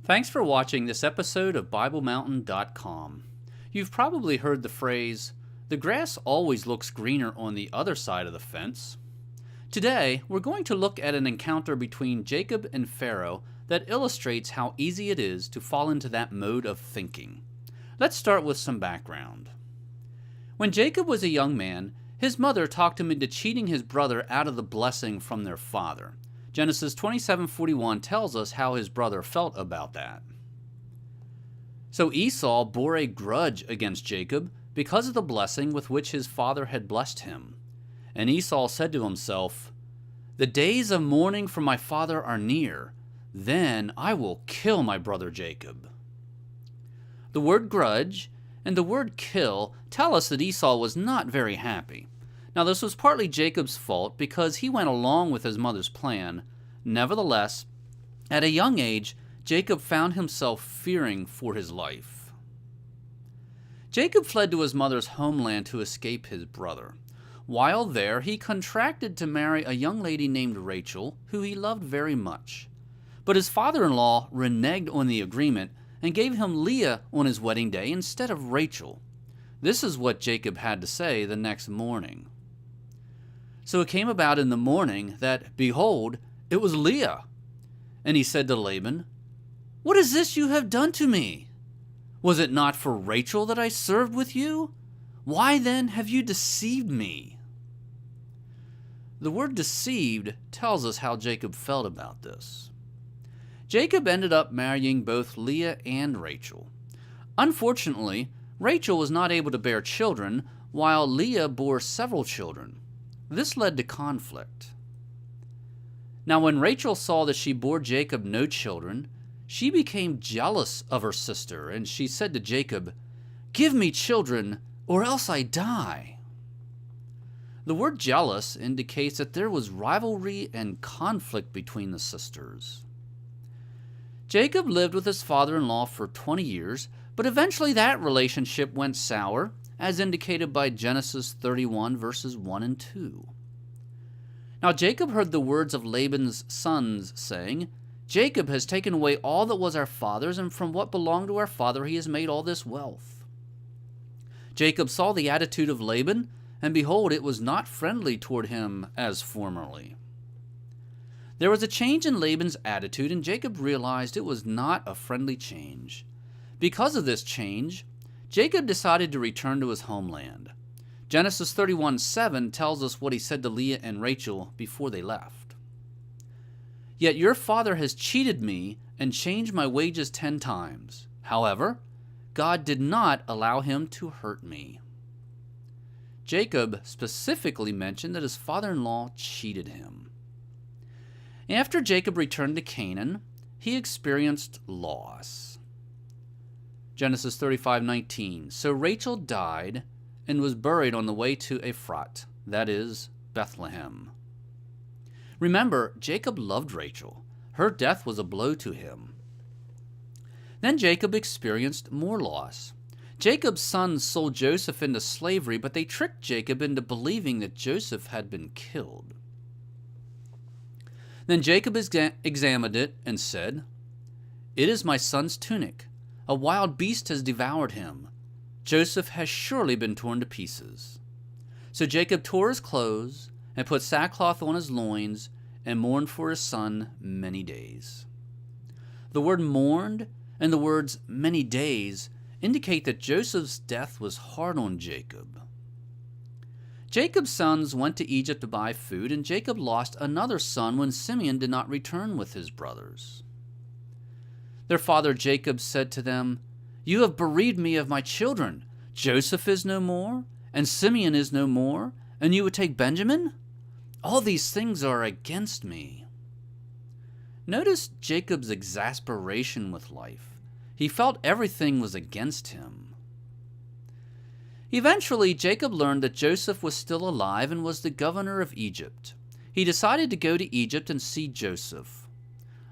Thanks for watching this episode of BibleMountain.com. You've probably heard the phrase, "The grass always looks greener on the other side of the fence." Today, we're going to look at an encounter between Jacob and Pharaoh that illustrates how easy it is to fall into that mode of thinking. Let's start with some background. When Jacob was a young man, his mother talked him into cheating his brother out of the blessing from their father. Genesis 27:41 tells us how his brother felt about that. So Esau bore a grudge against Jacob because of the blessing with which his father had blessed him. And Esau said to himself, "The days of mourning for my father are near. Then I will kill my brother Jacob." The word grudge and the word kill tell us that Esau was not very happy. Now, this was partly Jacob's fault because he went along with his mother's plan. Nevertheless, at a young age, Jacob found himself fearing for his life. Jacob fled to his mother's homeland to escape his brother. While there, he contracted to marry a young lady named Rachel, who he loved very much. But his father-in-law reneged on the agreement and gave him Leah on his wedding day instead of Rachel. This is what Jacob had to say the next morning. So it came about in the morning that, behold, it was Leah. And he said to Laban, "What is this you have done to me? Was it not for Rachel that I served with you? Why then have you deceived me?" The word deceived tells us how Jacob felt about this. Jacob ended up marrying both Leah and Rachel. Unfortunately, Rachel was not able to bear children, while Leah bore several children. This led to conflict. Now, when Rachel saw that she bore Jacob no children, she became jealous of her sister, and she said to Jacob, "Give me children, or else I die." The word jealous indicates that there was rivalry and conflict between the sisters. Jacob lived with his father-in-law for 20 years, but eventually that relationship went sour, as indicated by Genesis 31 verses 1 and 2. Now Jacob heard the words of Laban's sons, saying, "Jacob has taken away all that was our father's, and from what belonged to our father he has made all this wealth." Jacob saw the attitude of Laban, and behold, it was not friendly toward him as formerly. There was a change in Laban's attitude, and Jacob realized it was not a friendly change. Because of this change, Jacob decided to return to his homeland. Genesis 31:7 tells us what he said to Leah and Rachel before they left. "Yet your father has cheated me and changed my wages 10 times. However, God did not allow him to hurt me." Jacob specifically mentioned that his father-in-law cheated him. After Jacob returned to Canaan, he experienced loss. Genesis 35:19, "So Rachel died and was buried on the way to Ephrat," that is, Bethlehem. Remember, Jacob loved Rachel. Her death was a blow to him. Then Jacob experienced more loss. Jacob's sons sold Joseph into slavery, but they tricked Jacob into believing that Joseph had been killed. Then Jacob examined it and said, "It is my son's tunic. A wild beast has devoured him. Joseph has surely been torn to pieces." So Jacob tore his clothes and put sackcloth on his loins and mourned for his son many days. The word mourned and the words many days indicate that Joseph's death was hard on Jacob. Jacob's sons went to Egypt to buy food, and Jacob lost another son when Simeon did not return with his brothers. Their father Jacob said to them, "You have bereaved me of my children. Joseph is no more, and Simeon is no more, and you would take Benjamin? All these things are against me." Notice Jacob's exasperation with life. He felt everything was against him. Eventually, Jacob learned that Joseph was still alive and was the governor of Egypt. He decided to go to Egypt and see Joseph.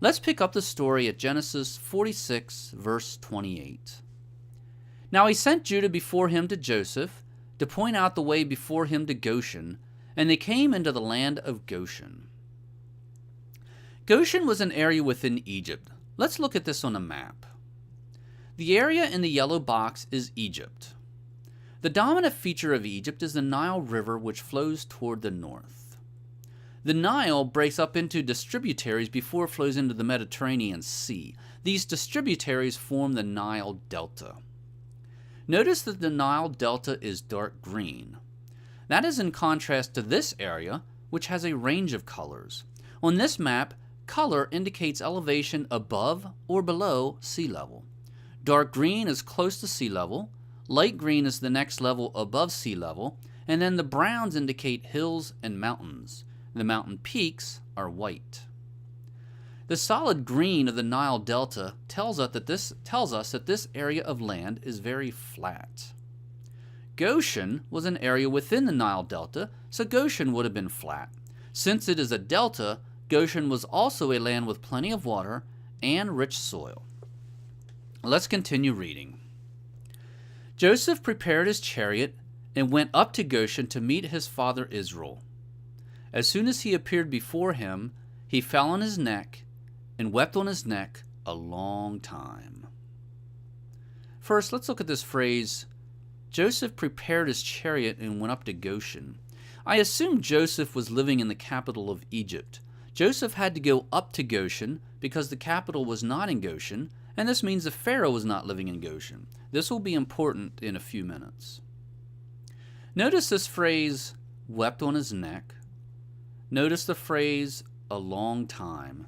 Let's pick up the story at Genesis 46, verse 28. "Now he sent Judah before him to Joseph, to point out the way before him to Goshen, and they came into the land of Goshen." Goshen was an area within Egypt. Let's look at this on a map. The area in the yellow box is Egypt. The dominant feature of Egypt is the Nile River, which flows toward the north. The Nile breaks up into distributaries before it flows into the Mediterranean Sea. These distributaries form the Nile Delta. Notice that the Nile Delta is dark green. That is in contrast to this area, which has a range of colors. On this map, color indicates elevation above or below sea level. Dark green is close to sea level, light green is the next level above sea level, and then the browns indicate hills and mountains. The mountain peaks are white. The solid green of the Nile Delta tells us that this area of land is very flat. Goshen was an area within the Nile Delta, so Goshen would have been flat. Since it is a delta, Goshen was also a land with plenty of water and rich soil. Let's continue reading. Joseph prepared his chariot and went up to Goshen to meet his father Israel. As soon as he appeared before him, he fell on his neck and wept on his neck a long time. First, let's look at this phrase, Joseph prepared his chariot and went up to Goshen. I assume Joseph was living in the capital of Egypt. Joseph had to go up to Goshen because the capital was not in Goshen, and this means the Pharaoh was not living in Goshen. This will be important in a few minutes. Notice this phrase, wept on his neck. Notice the phrase, a long time.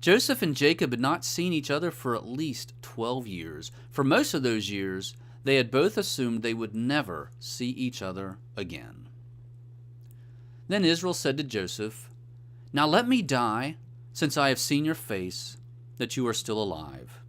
Joseph and Jacob had not seen each other for at least 12 years. For most of those years, they had both assumed they would never see each other again. Then Israel said to Joseph, "Now let me die, since I have seen your face, that you are still alive."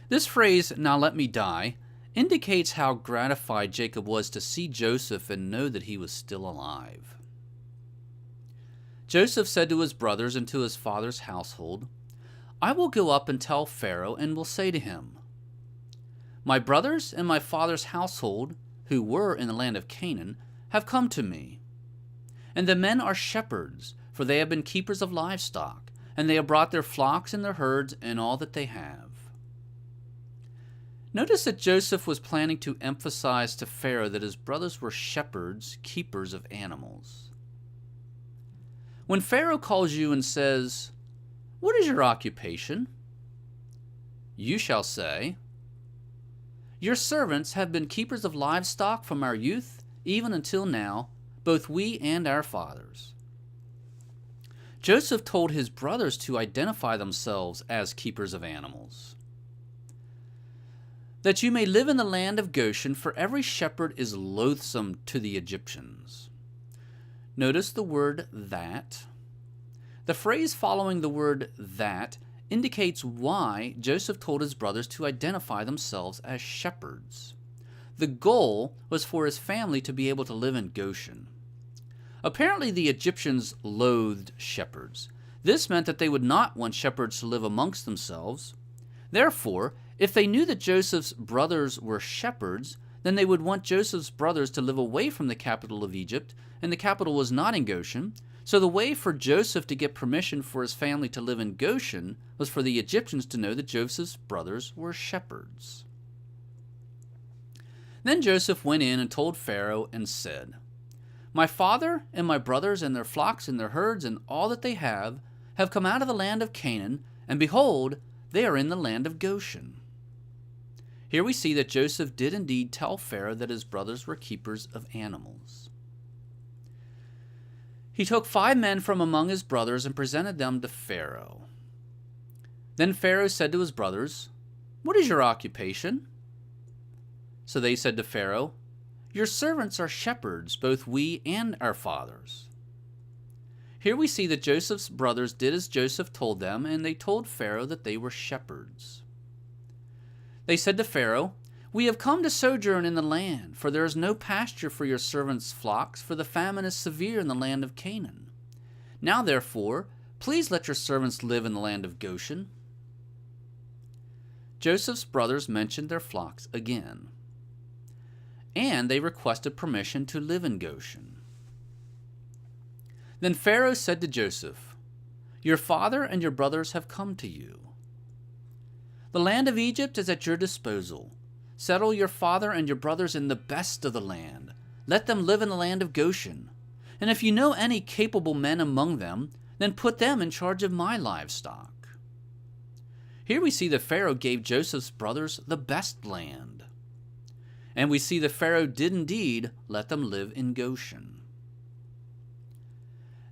This phrase, "now let me die," indicates how gratified Jacob was to see Joseph and know that he was still alive. Joseph said to his brothers and to his father's household, "I will go up and tell Pharaoh and will say to him, 'My brothers and my father's household, who were in the land of Canaan, have come to me. And the men are shepherds, for they have been keepers of livestock, and they have brought their flocks and their herds and all that they have.'" Notice that Joseph was planning to emphasize to Pharaoh that his brothers were shepherds, keepers of animals. When Pharaoh calls you and says, "What is your occupation?" you shall say, "Your servants have been keepers of livestock from our youth, even until now, both we and our fathers." Joseph told his brothers to identify themselves as keepers of animals. "That you may live in the land of Goshen, for every shepherd is loathsome to the Egyptians." Notice the word "that." The phrase following the word "that" indicates why Joseph told his brothers to identify themselves as shepherds. The goal was for his family to be able to live in Goshen. Apparently the Egyptians loathed shepherds. This meant that they would not want shepherds to live amongst themselves. Therefore, if they knew that Joseph's brothers were shepherds, then they would want Joseph's brothers to live away from the capital of Egypt, and the capital was not in Goshen. So the way for Joseph to get permission for his family to live in Goshen was for the Egyptians to know that Joseph's brothers were shepherds. Then Joseph went in and told Pharaoh and said, "My father and my brothers and their flocks and their herds and all that they have come out of the land of Canaan, and behold, they are in the land of Goshen." Here we see that Joseph did indeed tell Pharaoh that his brothers were keepers of animals. He took 5 men from among his brothers and presented them to Pharaoh. Then Pharaoh said to his brothers, "What is your occupation?" So they said to Pharaoh, "Your servants are shepherds, both we and our fathers." Here we see that Joseph's brothers did as Joseph told them, and they told Pharaoh that they were shepherds. They said to Pharaoh, "We have come to sojourn in the land, for there is no pasture for your servants' flocks, for the famine is severe in the land of Canaan. Now, therefore, please let your servants live in the land of Goshen." Joseph's brothers mentioned their flocks again, and they requested permission to live in Goshen. Then Pharaoh said to Joseph, Your father and your brothers have come to you. The land of Egypt is at your disposal. Settle your father and your brothers in the best of the land. Let them live in the land of Goshen. And if you know any capable men among them, then put them in charge of my livestock. Here we see that Pharaoh gave Joseph's brothers the best land. And we see that Pharaoh did indeed let them live in Goshen.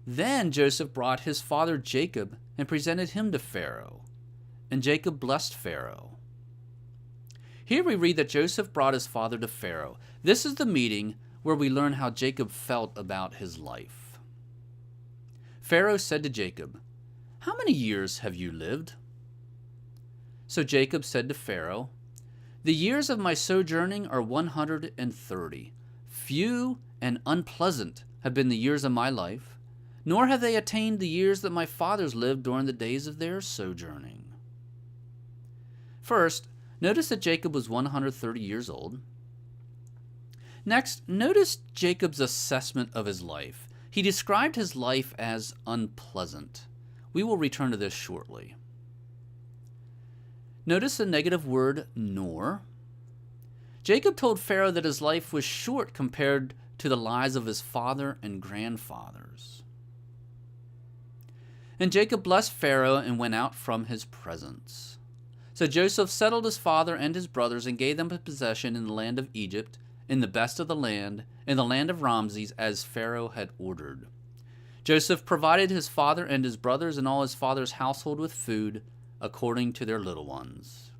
Then Joseph brought his father Jacob and presented him to Pharaoh. And Jacob blessed Pharaoh. Here we read that Joseph brought his father to Pharaoh. This is the meeting where we learn how Jacob felt about his life. Pharaoh said to Jacob, "How many years have you lived?" So Jacob said to Pharaoh, "The years of my sojourning are 130. Few and unpleasant have been the years of my life, nor have they attained the years that my fathers lived during the days of their sojourning." First, notice that Jacob was 130 years old. Next, notice Jacob's assessment of his life. He described his life as unpleasant. We will return to this shortly. Notice the negative word nor. Jacob told Pharaoh that his life was short compared to the lives of his father and grandfathers. And Jacob blessed Pharaoh and went out from his presence. So Joseph settled his father and his brothers and gave them a possession in the land of Egypt, in the best of the land, in the land of Ramses, as Pharaoh had ordered. Joseph provided his father and his brothers and all his father's household with food, according to their little ones.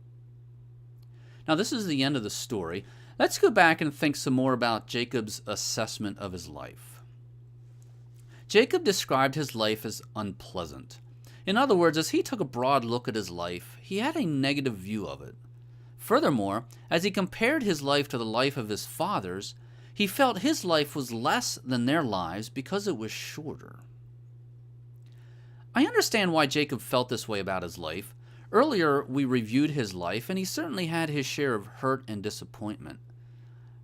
Now this is the end of the story. Let's go back and think some more about Jacob's assessment of his life. Jacob described his life as unpleasant. In other words, as he took a broad look at his life, he had a negative view of it. Furthermore, as he compared his life to the life of his fathers, he felt his life was less than their lives because it was shorter. I understand why Jacob felt this way about his life. Earlier, we reviewed his life, and he certainly had his share of hurt and disappointment.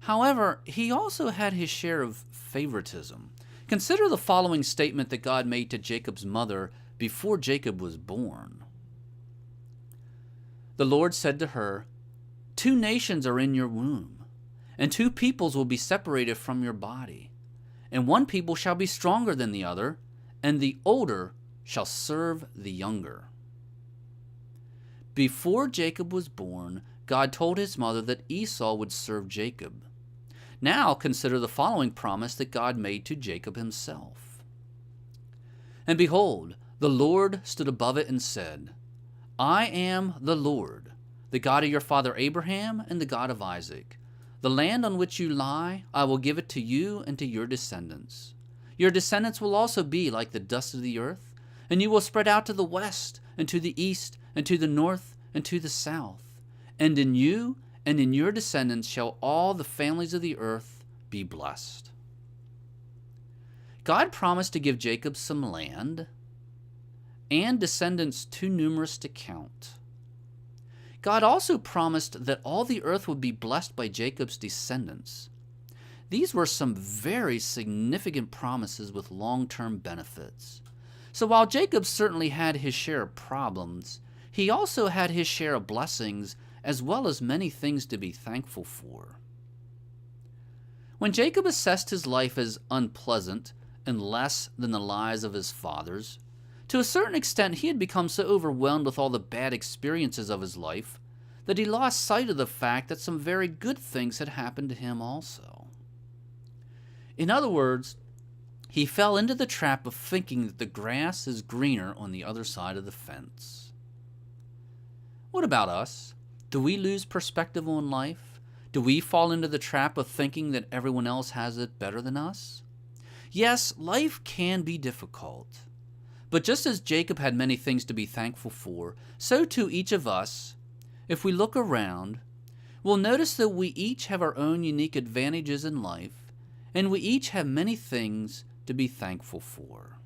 However, he also had his share of favoritism. Consider the following statement that God made to Jacob's mother before Jacob was born. The Lord said to her, "Two nations are in your womb, and two peoples will be separated from your body. And one people shall be stronger than the other, and the older shall serve the younger." Before Jacob was born, God told his mother that Esau would serve Jacob. Now consider the following promise that God made to Jacob himself. "And behold, the Lord stood above it and said, I am the Lord, the God of your father Abraham and the God of Isaac. The land on which you lie, I will give it to you and to your descendants. Your descendants will also be like the dust of the earth, and you will spread out to the west and to the east and to the north and to the south. And in you and in your descendants shall all the families of the earth be blessed." God promised to give Jacob some land and descendants too numerous to count. God also promised that all the earth would be blessed by Jacob's descendants. These were some very significant promises with long-term benefits. So while Jacob certainly had his share of problems, he also had his share of blessings as well as many things to be thankful for. When Jacob assessed his life as unpleasant and less than the lives of his fathers, to a certain extent he had become so overwhelmed with all the bad experiences of his life that he lost sight of the fact that some very good things had happened to him also. In other words, he fell into the trap of thinking that the grass is greener on the other side of the fence. What about us? Do we lose perspective on life? Do we fall into the trap of thinking that everyone else has it better than us? Yes, life can be difficult. But just as Jacob had many things to be thankful for, so too each of us, if we look around, will notice that we each have our own unique advantages in life, and we each have many things to be thankful for.